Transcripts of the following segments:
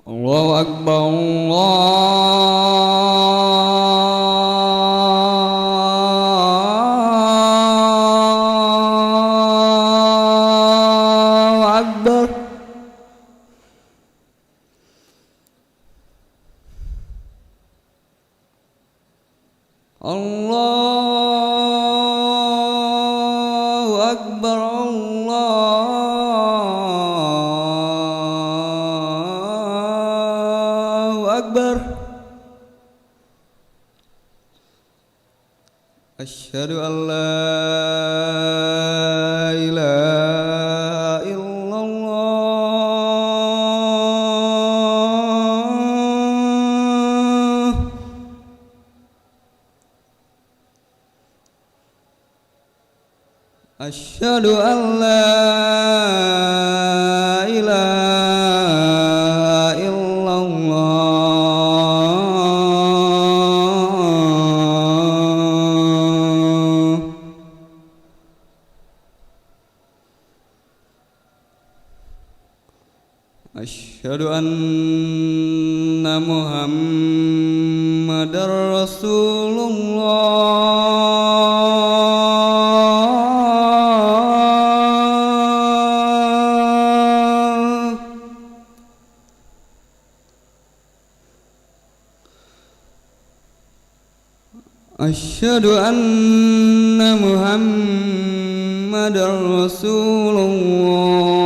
Allahu Akbar, Allahu Akbar. Allahu Akbar, Allahu Akbar. Asyhadu an la ilaha illallah. Asyhadu an la ilaha illallah. Asyhadu anna Muhammadar Rasulullah. Asyhadu anna Muhammadar Rasulullah.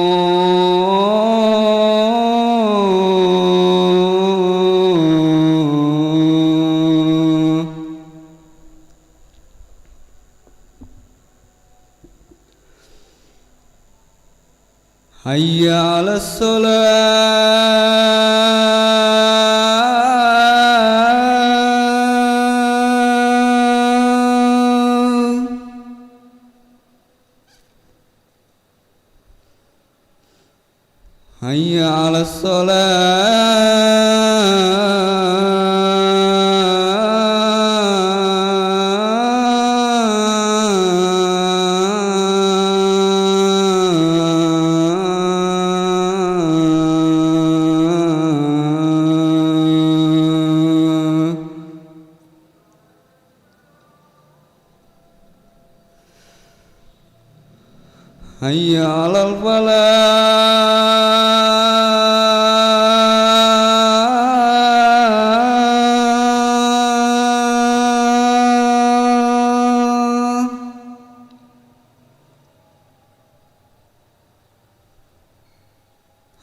Hayya 'alas shalah. Hayya 'alas shalah. Hayya 'alal falah.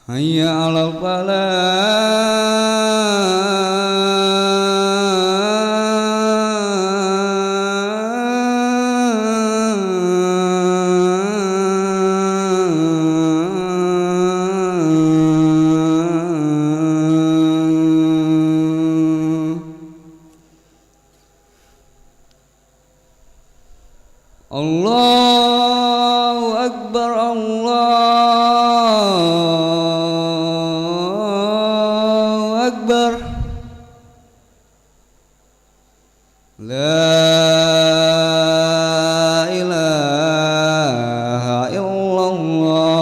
Hayya 'alal falah. Allahu Akbar, Allahu Akbar. La ilaha illallah.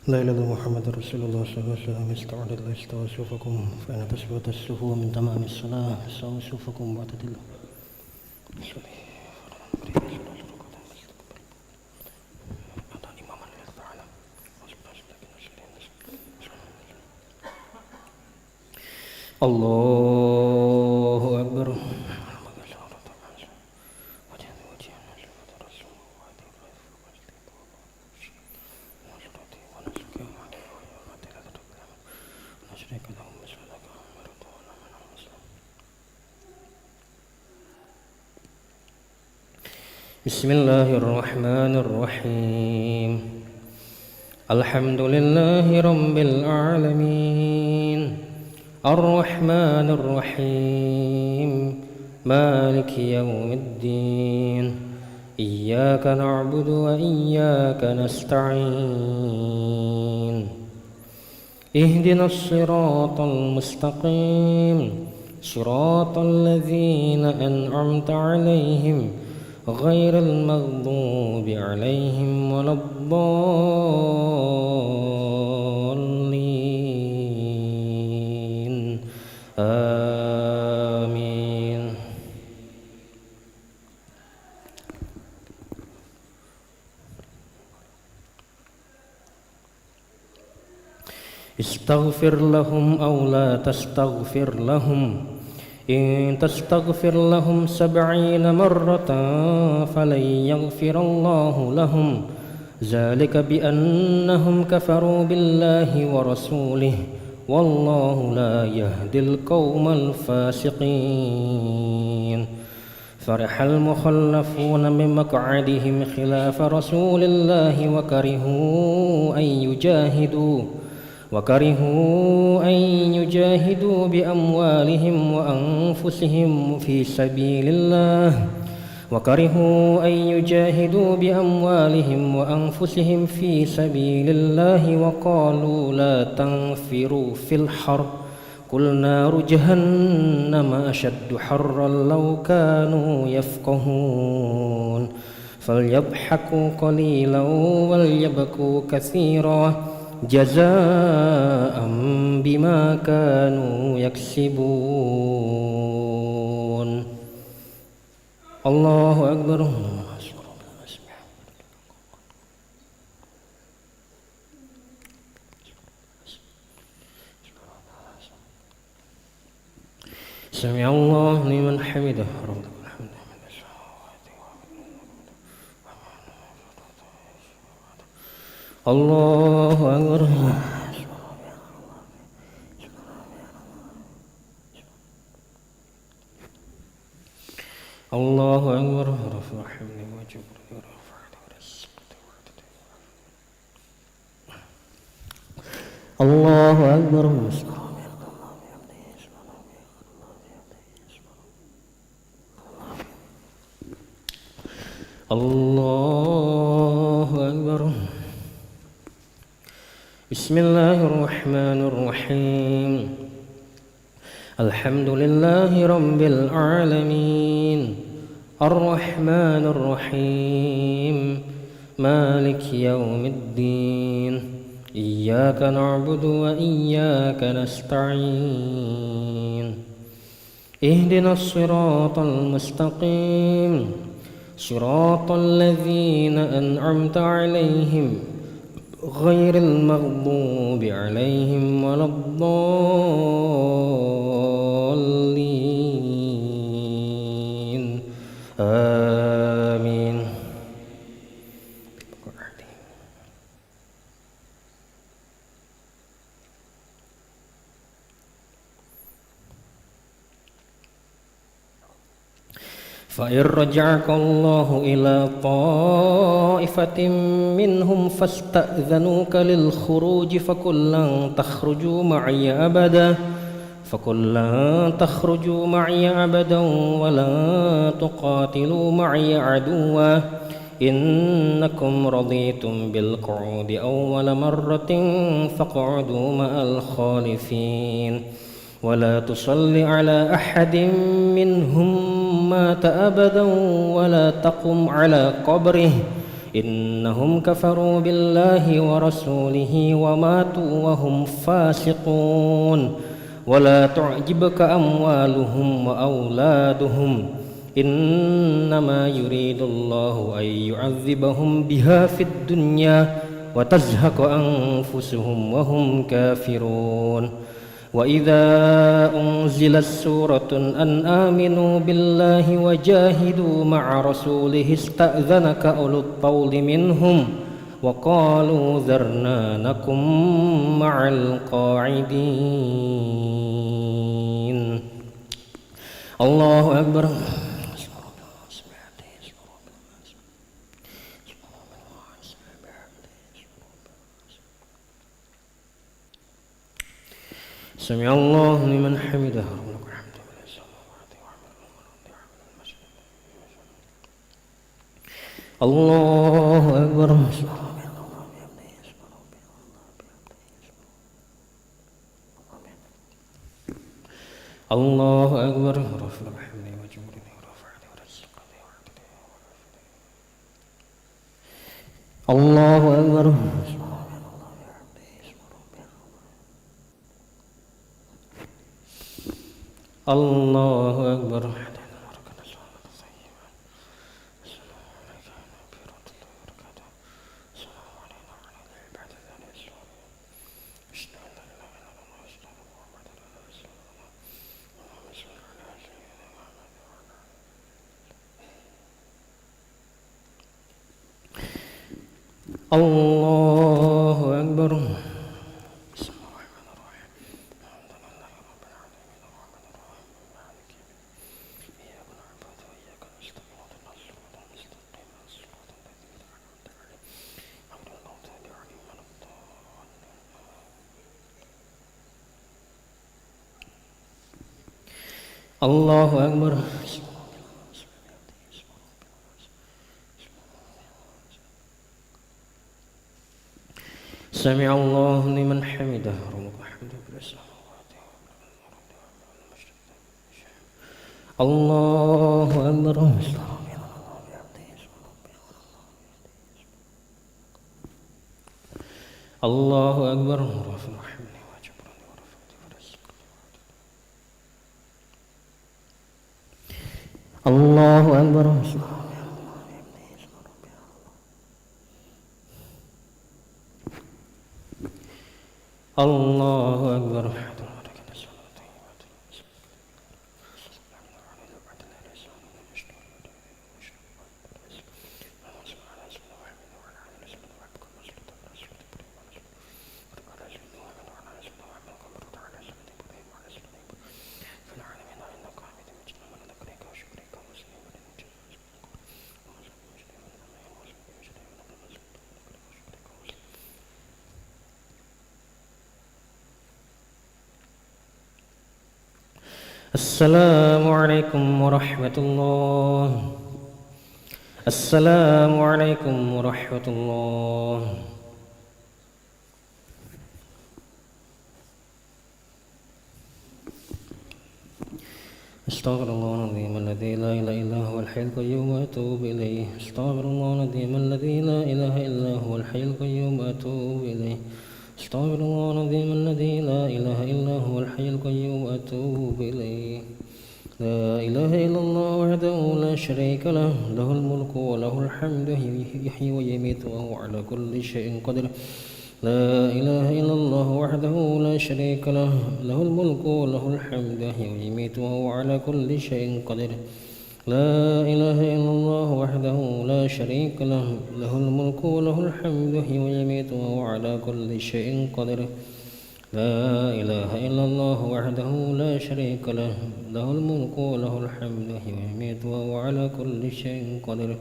لا إله إلا محمد رسول الله صلى الله عليه وسلم استوعد الله استوى صفوفكم فإن تثبت الصفوف من تمام الصلاة استوى صفوفكم واعتدل الله أكبر. بسم الله الرحمن الرحيم. الحمد لله رب العالمين الرحمن الرحيم مالك يوم الدين إياك نعبد وإياك نستعين اهدنا الصراط المستقيم صراط الذين أنعمت عليهم غير المغضوب عليهم ولا الضالين آمين. استغفر لهم أو لا تستغفر لهم إن تستغفر لهم 70 مرة فلن يغفر الله لهم ذلك بأنهم كفروا بالله ورسوله والله لا يهدي القوم الفاسقين. فرح المخلفون بمقعدهم خلاف رسول الله وكرهوا أن يجاهدوا بأموالهم وأنفسهم في سبيل الله وقالوا لا تنفروا في الحر قل نار جهنم أشد حرا لو كانوا يفقهون فليضحكوا قليلا وليبكوا كثيرا جزاء بما كانوا يكسبون. الله أكبر. سمع الله لمن حمده. الله أكبر. الله أكبر. الله أكبر. الله أكبر. بسم الله الرحمن الرحيم. الحمد لله رب العالمين الرحمن الرحيم مالك يوم الدين إياك نعبد وإياك نستعين اهدنا الصراط المستقيم صراط الذين أنعمت عليهم غير المغضوب عليهم ولا الضالين آمين. فإن رجعك الله إلى طائفة منهم فاستأذنوك للخروج فقل لن تخرجوا معي أبدا ولا تقاتلوا معي عدوا إنكم رضيتم بالقعود أول مرة فاقعدوا مع الخالفين ولا تصل على أحد منهم مات أبدا ولا تقم على قبره إنهم كفروا بالله ورسوله وماتوا وهم فاسقون ولا تعجبك أموالهم وأولادهم إنما يريد الله أن يعذبهم بها في الدنيا وتزهق أنفسهم وهم كافرون وإذا أنزلت سورة أن آمنوا بالله وجاهدوا مع رسوله استأذنك أولو الطول منهم وقالوا ذرنا نكن مع القاعدين الله أكبر سمع الله لمن حمده الله أكبر الله أكبر الله أكبر الله أكبر الله أكبر الله أكبر سمع الله لمن حمده الله أكبر الله أكبر الله أكبر الله أكبر السلام عليكم ورحمة الله السلام عليكم ورحمة الله استغفر الله العظيم الذي لا إله إلا هو الحي القيوم وأتوب إليه استغفر الله العظيم الذي لا إله إلا هو الحي القيوم وأتوب إليه استغفر الله العظيم الذي لا إله إلا هو الحي القيوم وأتوب إليه لا إله إلا الله وحده لا شريك له له الملك وله الحمد يحيي ويميت وهو على كل شيء قدير لا إله إلا الله وحده لا شريك له له الملك وله الحمد يحيي ويميت وهو على كل شيء قدير لا إله إلا الله وحده لا شريك له له الملك وله الحمد يحيي ويميت وهو على كل شيء قدير لا إله إلا الله وحده لا شريك له له الملك وله الحمد يحيي ويميت وهو على كل شيء قدير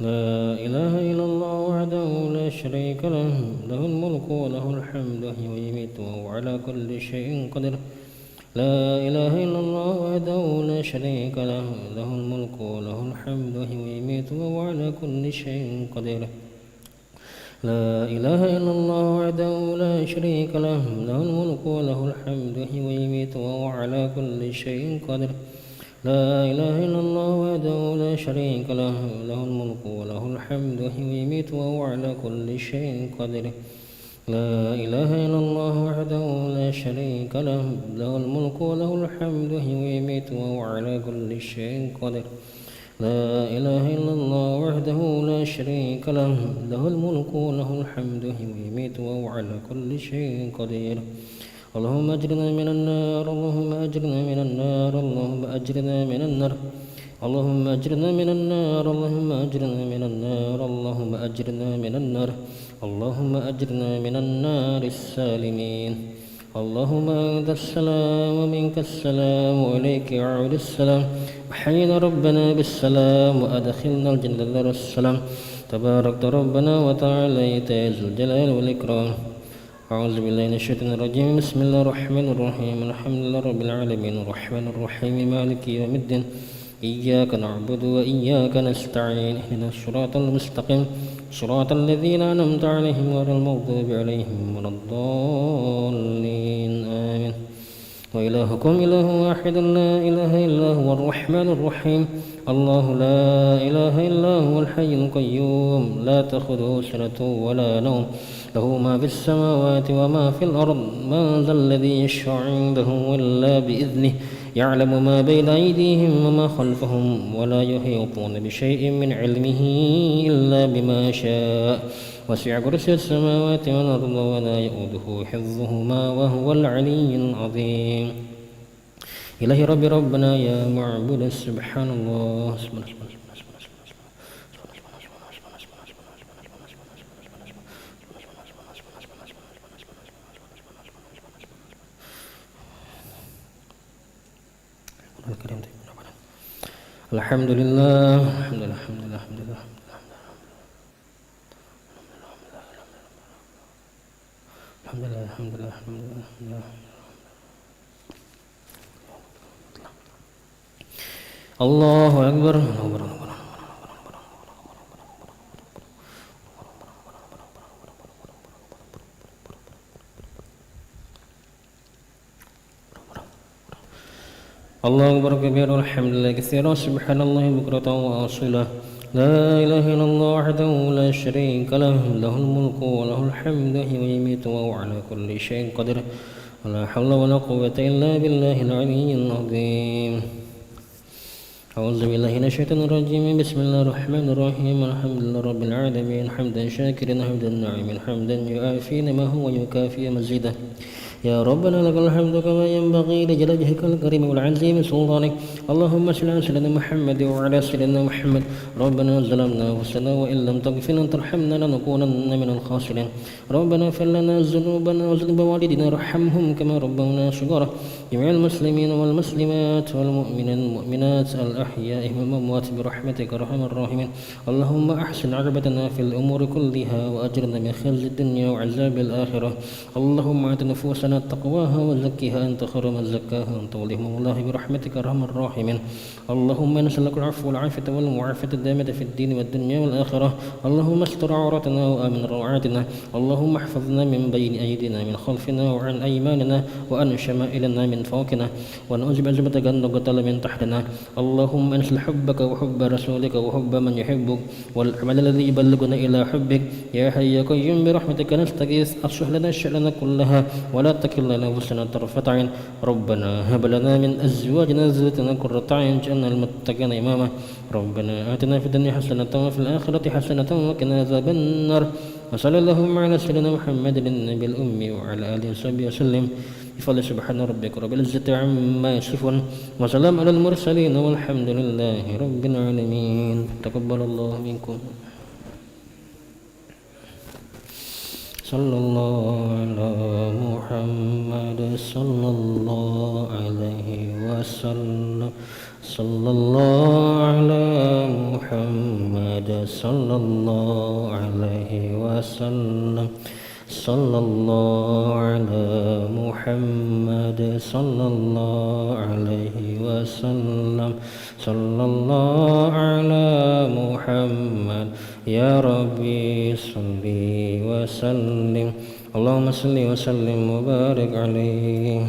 لا إله إلا الله وحده لا شريك له له الملك وله الحمد يحيي ويميت وهو على كل شيء قدير لا إله إلا الله وحده لا شريك له له الملك وله الحمد يحيي ويميت وهو على كل شيء قدير لا إله إلا الله وحده لا شريك له له الملك وله الحمد يحيي ويميت وهو على كل شيء قدير لا إله إلا الله وحده لا شريك له له الملك وله الحمد يحيي ويميت وهو على كل شيء قدير لا إله إلا الله وحده لا شريك له له الملك وله الحمد يحيي ويميت وهو على كل شيء قدير لا إله إلا الله وحده لا شريك له له الملك وله الحمد يحيي ويميت وهو على كل شيء قدير اللهم أجرنا من النار اللهم أجرنا من النار اللهم أجرنا من النار اللهم أجرنا من النار اللهم أجرنا من النار اللهم أجرنا من النار اللهم أجرنا من النار السالمين اللهم أنت السلام ومنك السلام وإليك يعود السلام وحينا ربنا بالسلام وأدخلنا الجنة دار السلام تباركت ربنا وتعاليت يا ذو الجلال والإكرام أعوذ بالله من الشيطان الرجيم بسم الله الرحمن الرحيم الحمد لله رب العالمين الرحمن الرحيم مالك يوم الدين إياك نعبد وإياك نستعين اهدنا الصراط المستقيم صراط الذين أنعمت عليهم غير المغضوب عليهم ولا الضالين آمين وإلهكم إله واحد لا إله إلا هو الرحمن الرحيم الله لا إله إلا هو الحي القيوم لا تأخذه سنة ولا نوم له ما في السماوات وما في الأرض من ذا الذي يشفع عنده إلا بإذنه يعلم ما بين أيديهم وما خلفهم ولا يحيطون بشيء من علمه إلا بما شاء وسع كرسي السماوات والأرض ولا يؤوده حفظهما وهو العلي العظيم إلهي ربي ربنا يا معبود سبحان الله الحمد لله الحمد لله الحمد لله الحمد لله الحمد لله الحمد لله الحمد لله الله أكبر الله أكبر كبير الحمد لله كثيرا سبحان الله بكرة وأصيلا لا إله إلا الله وحده لا شريك له له الملك وله الحمد يحيي ويميت وهو على كل شيء قدير ولا حول ولا قوة إلا بالله العلي العظيم أعوذ بالله من الشيطان الرجيم بسم الله الرحمن الرحيم الحمد لله رب العالمين حمدا شاكرا حمدا ناعما حمدا يعافي نعمه ويكافئ مزيده يا ربنا لك الحمد كما ينبغي لجلال وجهك الكريم والعظيم سلطانك اللهم صل على سيدنا محمد وعلى سيدنا محمد ربنا ظلمنا انفسنا وان لم تغفر لنا وترحمنا لنكونن من الخاسرين ربنا اغفر لنا ذنوبنا وذنوب والدينا وارحمهم كما ربونا صغارا جميع المسلمين والمسلمات والمؤمنين والمؤمنات الأحياء والأموات برحمتك أرحم الراحمين اللهم أحسن عاقبتنا في الأمور كلها وأجرنا من خزي الدنيا وعذاب الآخرة اللهم آت نفوسنا تقواها وزكها أنت خير من زكاها أنت وليهم الله برحمتك أرحم الراحمين اللهم نسألك العفو والعافية والمعافاة الدائمة في الدين والدنيا والآخرة اللهم استر عوراتنا وآمن روعاتنا اللهم احفظنا من بين أيدينا من خلفنا وعن أيماننا وعن شمائلنا من فوقنا ونعوذ بعظمتك أن نقتل من تحتنا اللهم انزل حبك وحب رسولك وحب من يحبك والعمل الذي يبلغنا إلى حبك يا حي يا قيوم برحمتك نستغيث أصلح لنا شأننا كلها ولا تكلنا أنفسنا طرفة عين ربنا هب لنا من أزواجنا وذريتنا قرة أعين واجعلنا للمتقين إماما ربنا آتنا في الدنيا حسنة وفي الآخرة حسنة وقنا عذاب النار وصلى اللهم على سيدنا محمد النبي الأمي وعلى آله وصحبه وسلم بفضل سبحان ربك رب العزة عما يصفون وسلام على المرسلين والحمد لله رب العالمين تقبل الله منكم صلى الله على محمد صلى الله عليه وسلم صلى الله على محمد صلى الله عليه وسلم صلى الله على محمد صلى الله عليه وسلم صلى الله على محمد يا ربي صل وسلم اللهم صل وسلم وبارك عليه